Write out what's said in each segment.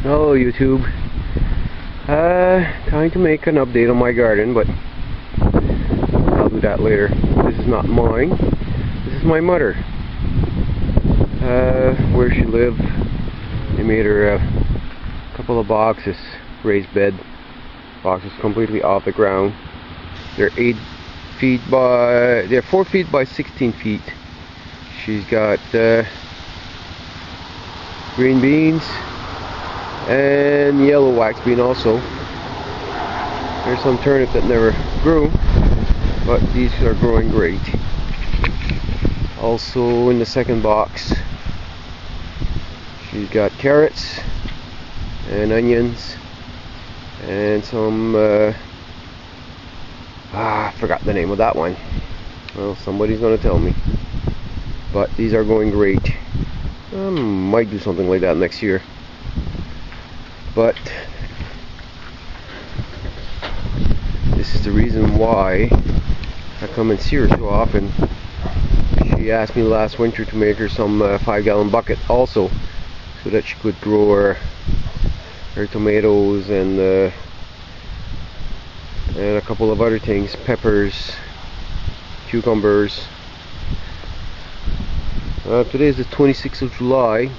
Hello YouTube. Trying to make an update on my garden, but I'll do that later. This is not mine. This is my mother. Where she lived, they made her a couple of boxes, raised bed boxes completely off the ground. They're 4 feet by 16 feet. She's got green beans and yellow wax bean also. There's some turnip that never grew, but these are growing great. Also in the second box, she's got carrots and onions and some I forgot the name of that one. Well, somebody's gonna tell me. But these are going great. Might do something like that next year. But this is the reason why I come and see her so often. She asked me last winter to make her some 5-gallon bucket also, so that she could grow her tomatoes and a couple of other things, peppers, cucumbers. Today is the 26th of July,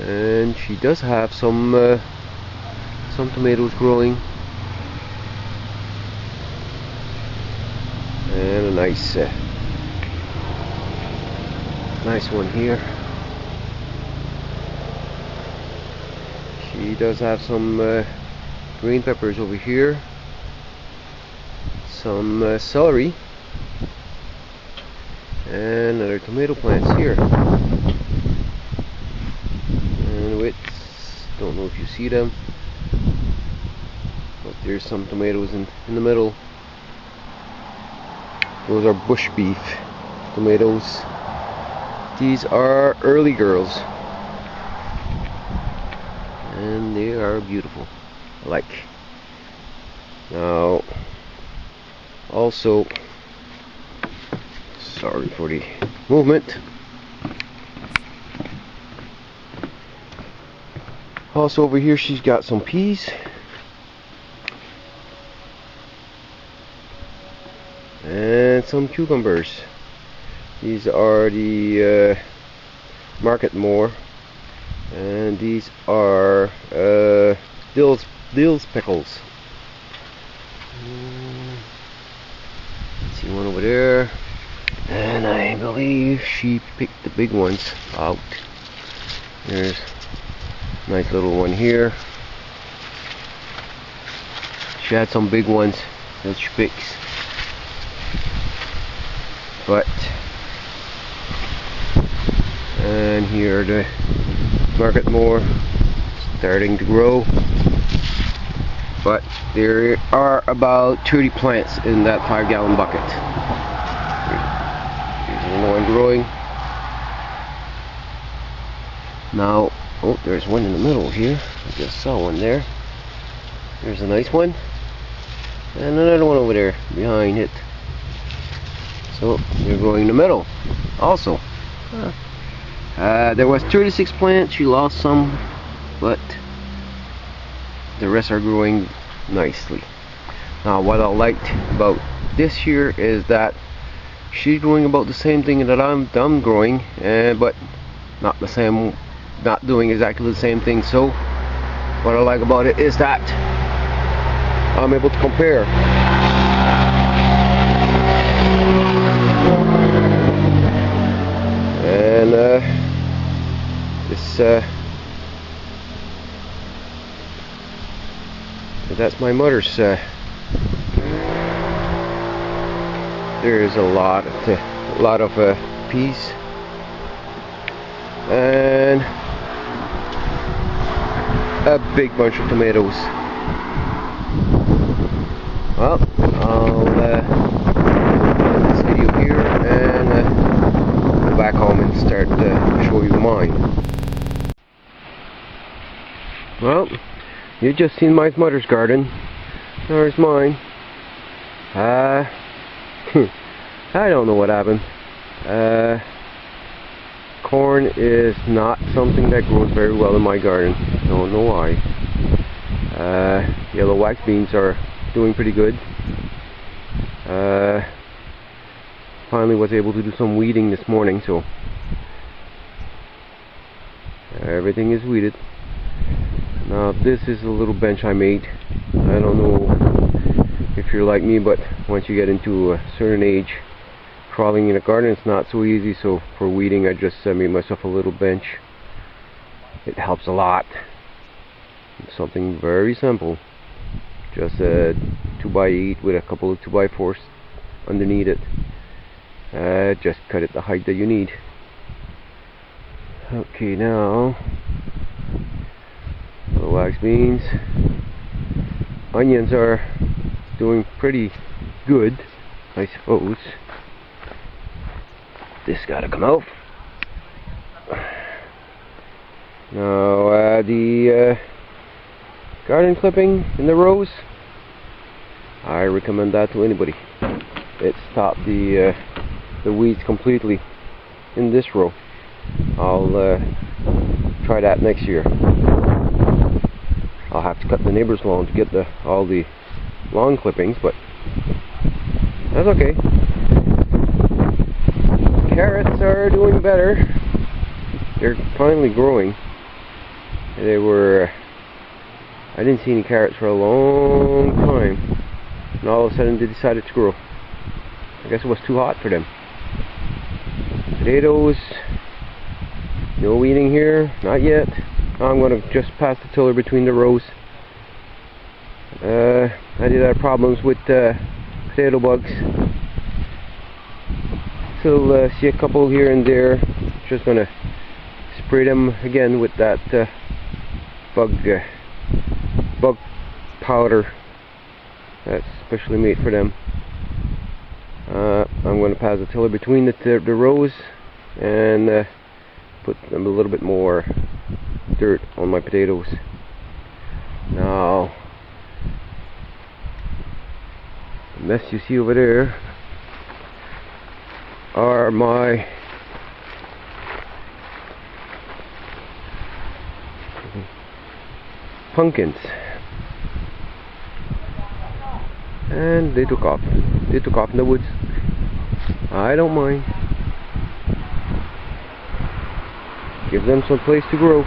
and she does have some tomatoes growing, and a nice one here. She does have some green peppers over here, some celery, and other tomato plants here. And don't know if you see them, but there's some tomatoes in the middle. Those are bush beef tomatoes. These are early girls, and they are beautiful. I like. Now, also, sorry for the movement. Also over here she's got some peas and some cucumbers. These are the Market More, and these are Dill's pickles. See one over there. And I believe she picked the big ones out. There's a nice little one here. She had some big ones that she picks. And here are the Market More starting to grow. But there are about 30 plants in that 5-gallon bucket. Another one growing. Now, oh, there's one in the middle here. I just saw one there. There's a nice one. And another one over there behind it. So, they're growing in the middle also. There was 36 plants. She lost some, but the rest are growing nicely. Now, what I liked about this year is that she's growing about the same thing that I'm growing, but not doing exactly the same thing. So what I like about it is that I'm able to compare. And that's my mother's. There's a lot of peas and a big bunch of tomatoes. Well, I'll end this video here and go back home and start show you mine. Well, you just seen my mother's garden. There's mine. I don't know what happened. corn is not something that grows very well in my garden. Don't know why. Yellow wax beans are doing pretty good. Finally was able to do some weeding this morning, so everything is weeded. Now this is a little bench I made. I don't know if you're like me, but once you get into a certain age, crawling in a garden is not so easy, so for weeding I just made myself a little bench. It helps a lot. It's something very simple. Just a 2x8 with a couple of 2x4s underneath it. Just cut it the height that you need. Okay, now the wax beans. Onions are doing pretty good, I suppose. This gotta come out. Now the garden clipping in the rows, I recommend that to anybody. It stopped the weeds completely in this row. I'll try that next year. I'll have to cut the neighbor's lawn to get all the lawn clippings, but that's okay. Carrots are doing better. They're finally growing. They were I didn't see any carrots for a long time, and all of a sudden they decided to grow. I guess it was too hot for them. Potatoes, no weeding here, not yet. I'm going to just pass the tiller between the rows. I did have problems with potato bugs. Still see a couple here and there. Just going to spray them again with that bug powder that's specially made for them. I'm going to pass the tiller between the rows and put a little bit more dirt on my potatoes. Now, the mess you see over there are my pumpkins, and they took off. They took off in the woods. I don't mind. Give them some place to grow.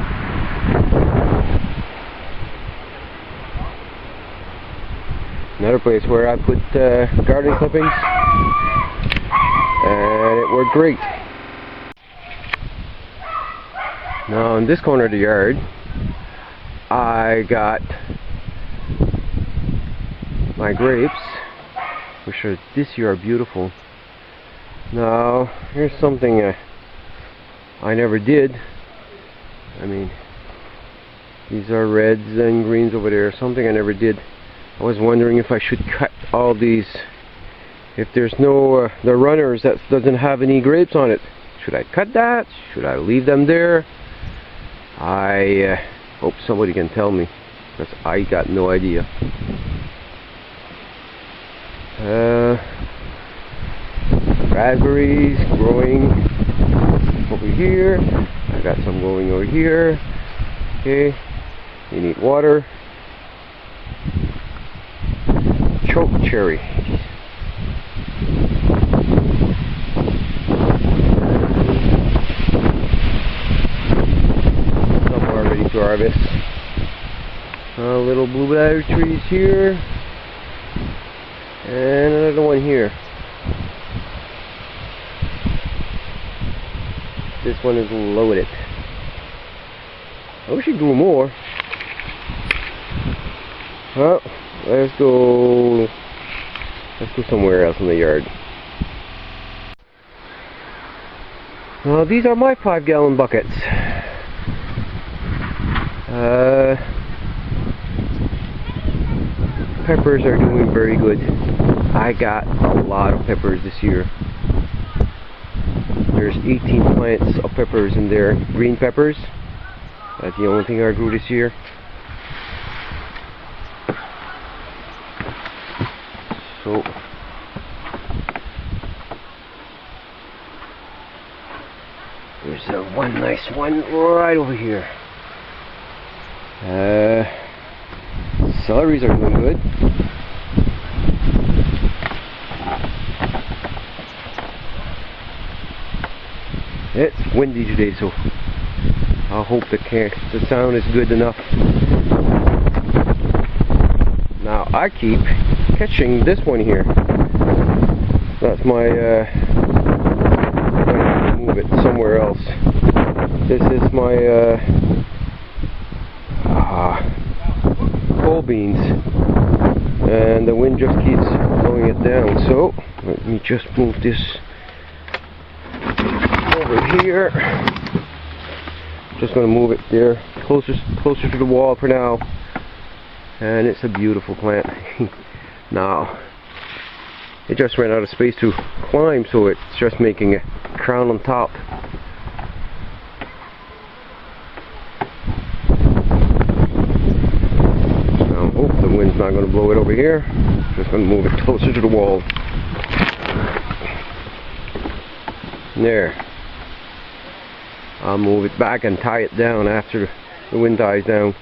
Another place where I put garden clippings, and it worked great. Now in this corner of the yard, I got my grapes, which are this year are beautiful. Now here's something I never did. I mean, these are reds and greens over there. Something I never did. I was wondering if I should cut all these. If there's no the runners that doesn't have any grapes on it, should I cut that? Should I leave them there? I hope somebody can tell me, because I got no idea. Raspberries growing over here. I got some growing over here. Okay, you need water. Choke cherry. Some are ready to harvest. Little blueberry trees here, and another one here. This one is loaded. I wish it grew more. Well, let's go somewhere else in the yard. Now these are my 5-gallon buckets. Peppers are doing very good. I got a lot of peppers this year. There's 18 plants of peppers in there. Green peppers. That's the only thing I grew this year. So there's one this one right over here. Celeries are doing good. It's windy today, so I hope the sound is good enough. Now I keep catching this one here. That's my I'm gonna move it somewhere else. This is my coal beans, and the wind just keeps blowing it down. So let me just move this over here. Just gonna move it there, closer to the wall for now. And it's a beautiful plant. Now it just ran out of space to climb, so it's just making a crown on top. Now I hope the wind's not going to blow it over here. Just going to move it closer to the wall. There. I'll move it back and tie it down after the wind dies down.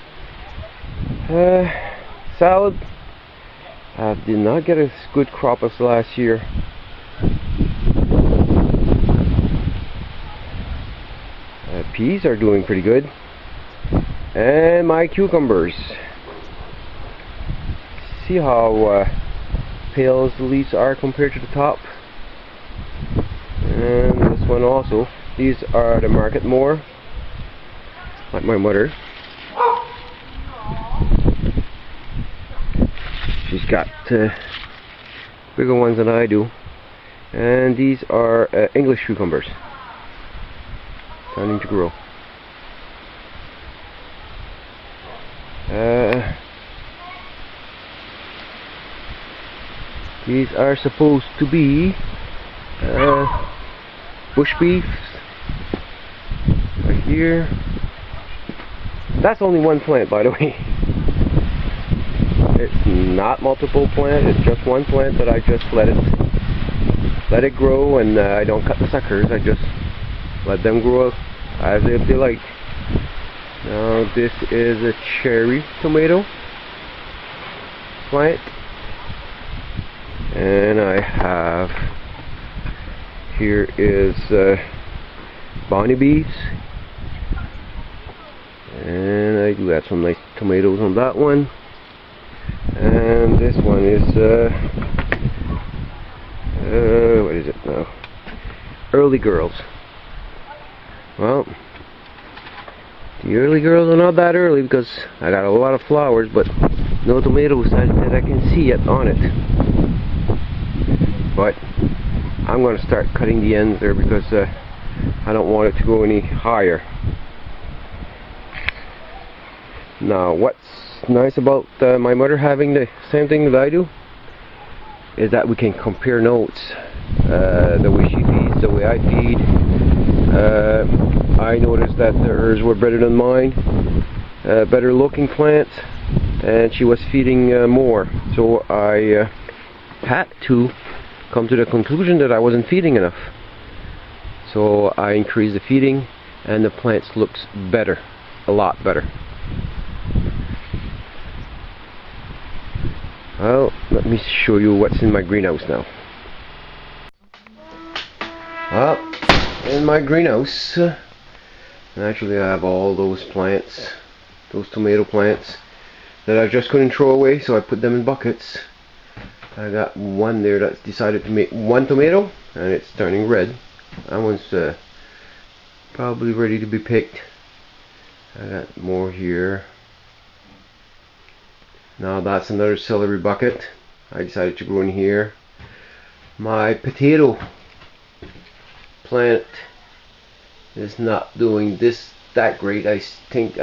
Salad. I did not get a good crop as last year. Peas are doing pretty good. And my cucumbers. See how pale the leaves are compared to the top. And this one also. These are the Market More, like my mother. She's got bigger ones than I do. And these are English cucumbers, starting to grow. These are supposed to be bush beef. Right here. That's only one plant, by the way. It's not multiple plant, it's just one plant that I just let it grow, and I don't cut the suckers. I just let them grow as if they like. Now this is a cherry tomato plant, and I have here is Bonnie beans, and I do have some nice tomatoes on that one. And this one is what is it now? Early Girls. Well, the early girls are not that early because I got a lot of flowers, but no tomatoes that I can see yet on it. But I'm going to start cutting the ends there because I don't want it to go any higher. Now, what's nice about my mother having the same thing that I do is that we can compare notes. The way she feeds, the way I feed. I noticed that hers were better than mine, better looking plants, and she was feeding more. So I had to come to the conclusion that I wasn't feeding enough. So I increased the feeding, and the plants looks better, a lot better. Well, let me show you what's in my greenhouse now. Well, in my greenhouse, naturally I have all those plants, those tomato plants that I just couldn't throw away, so I put them in buckets. I got one there that's decided to make one tomato, and it's turning red. That one's probably ready to be picked. I got more here. Now that's another celery bucket I decided to grow in here. My potato plant is not doing that great. I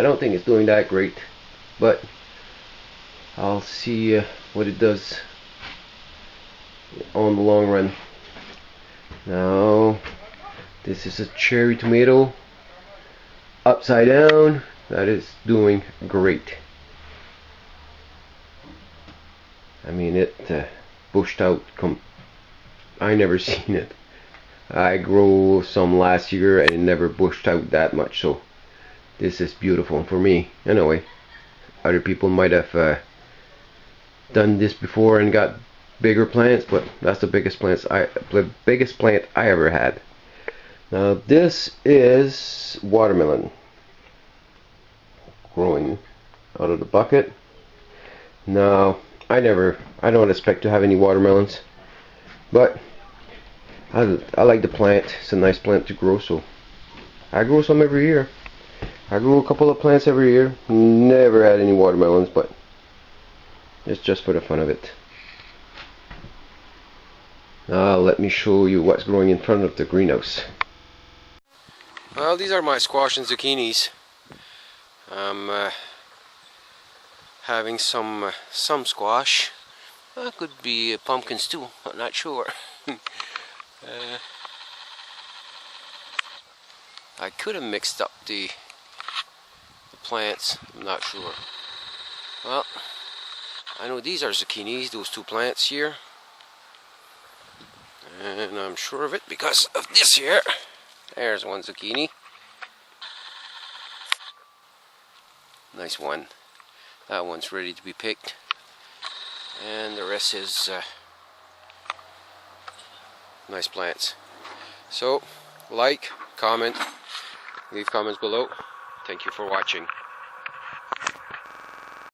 don't think it's doing that great, but I'll see what it does on the long run. Now this is a cherry tomato upside down that is doing great. I mean, it bushed out. I never seen it. I grew some last year and it never bushed out that much, so this is beautiful for me. Anyway, other people might have done this before and got bigger plants, but that's the biggest plant I ever had. Now this is watermelon growing out of the bucket. Now I don't expect to have any watermelons, but I like the plant. It's a nice plant to grow, so I grow some every year. I grew a couple of plants every year. Never had any watermelons, but it's just for the fun of it. Let me show you what's growing in front of the greenhouse. Well, these are my squash and zucchinis. I'm having some squash. Could be pumpkins too, I'm not sure. I could have mixed up the plants, I'm not sure. Well, I know these are zucchinis, those two plants here. And I'm sure of it because of this here. There's one zucchini. Nice one. That one's ready to be picked. And the rest is nice plants. So, like, comment, leave comments below. Thank you for watching.